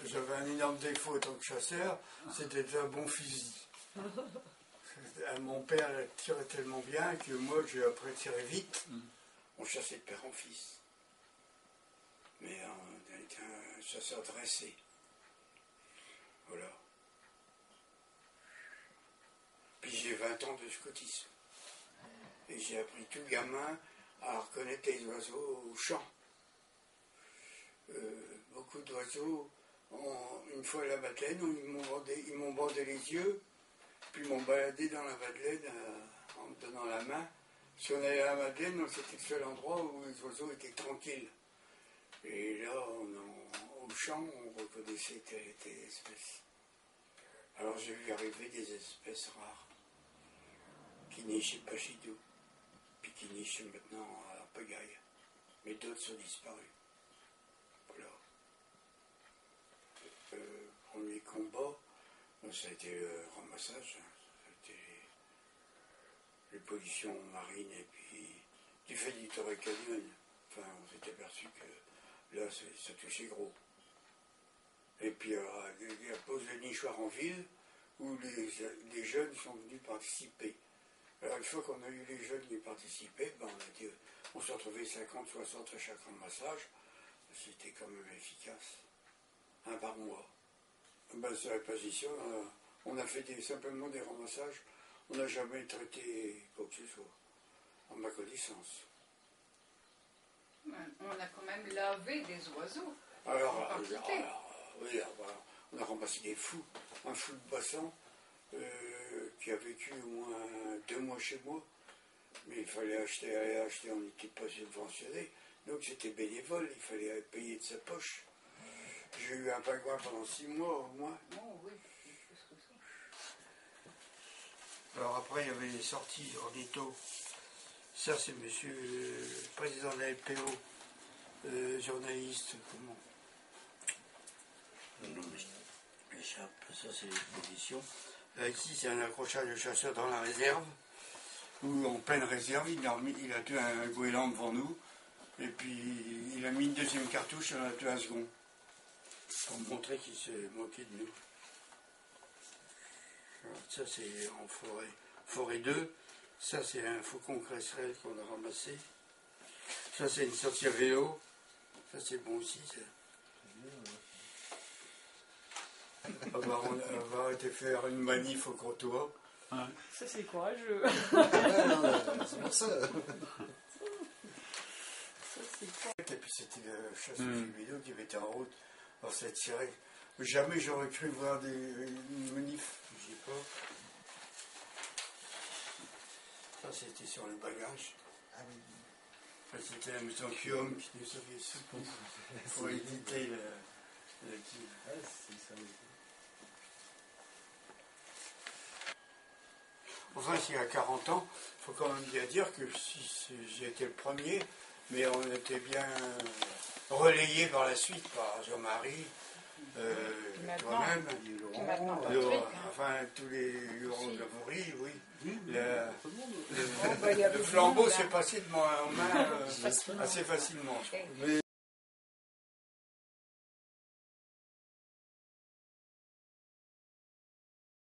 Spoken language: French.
j'avais un énorme défaut en tant que chasseur, c'était d'être un bon fusil. Mon père tirait tellement bien que moi, j'ai appris à tirer vite. On chassait de père en fils. Mais on était un chasseur dressé. Voilà. Puis j'ai 20 ans de scoutisme. Et j'ai appris tout gamin à reconnaître les oiseaux au chant. Beaucoup d'oiseaux, une fois à la Madeleine, ils m'ont bandé les yeux, puis ils m'ont baladé dans la Madeleine en me donnant la main. Si on allait à la Madeleine, c'était le seul endroit où les oiseaux étaient tranquilles. Et là, au champ, on reconnaissait telle espèce. Alors j'ai vu arriver des espèces rares, qui nichaient pas chez nous, puis qui nichent maintenant à Pagaille. Mais d'autres sont disparus. Voilà. Premier combat, ça a été le ramassage, ça a été les pollutions marines, et puis du fait du Torrey Canyon, enfin, on s'est aperçu que là, ça touchait gros. Et puis, il y a pose de nichoirs en ville, où les jeunes sont venus participer. Alors, une fois qu'on a eu les jeunes qui participaient, ben, on s'est retrouvés 50, 60 à chaque ramassage. C'était quand même efficace. Un par mois. Ben, sur la position, on a fait simplement des ramassages. On n'a jamais traité quoi que ce soit, en ma connaissance. On a quand même lavé des oiseaux. Oui, on a ramassé des fous. Un fou de Bassan qui a vécu au moins 2 mois chez moi. Mais il fallait aller acheter, on n'était pas subventionné. Donc c'était bénévole, il fallait payer de sa poche. J'ai eu un pingouin pendant 6 mois au moins. Oh oui, Alors après, il y avait les sorties ornithos. Ça, c'est monsieur le président de la LPO, journaliste, comment non, mais échappe, ça c'est l'exposition. Là, ici, c'est un accrochage de chasseurs dans la réserve, où en pleine réserve, il a tué un goéland devant nous, et puis il a mis une deuxième cartouche, et on a tué un second, pour montrer qu'il s'est moqué de nous. Alors, ça, c'est en forêt 2. Ça, c'est un faucon cresserelle qu'on a ramassé. Ça, c'est une sortie à vélo. Ça, c'est bon aussi. Ça. On va été faire une manif au Crotoy. Ouais. Ça, c'est courageux. C'est pour ça. Et puis, c'était le chasseur vidéo qui mettait en route. Alors, c'est tiré. Jamais j'aurais cru voir une manif. Je sais pas. Ça, c'était sur les bagages. Ah oui. Enfin, c'était la maison Guillaume qui nous avait sous pour éditer le Ah, c'est ça. Enfin, s'il y a 40 ans, il faut quand même bien dire que j'ai été le premier, mais on était bien relayé par la suite par Jean-Marie, toi-même, Laurent, enfin tous les Laurent Gavory, oui. Le flambeau s'est passé de main en main assez facilement. Mais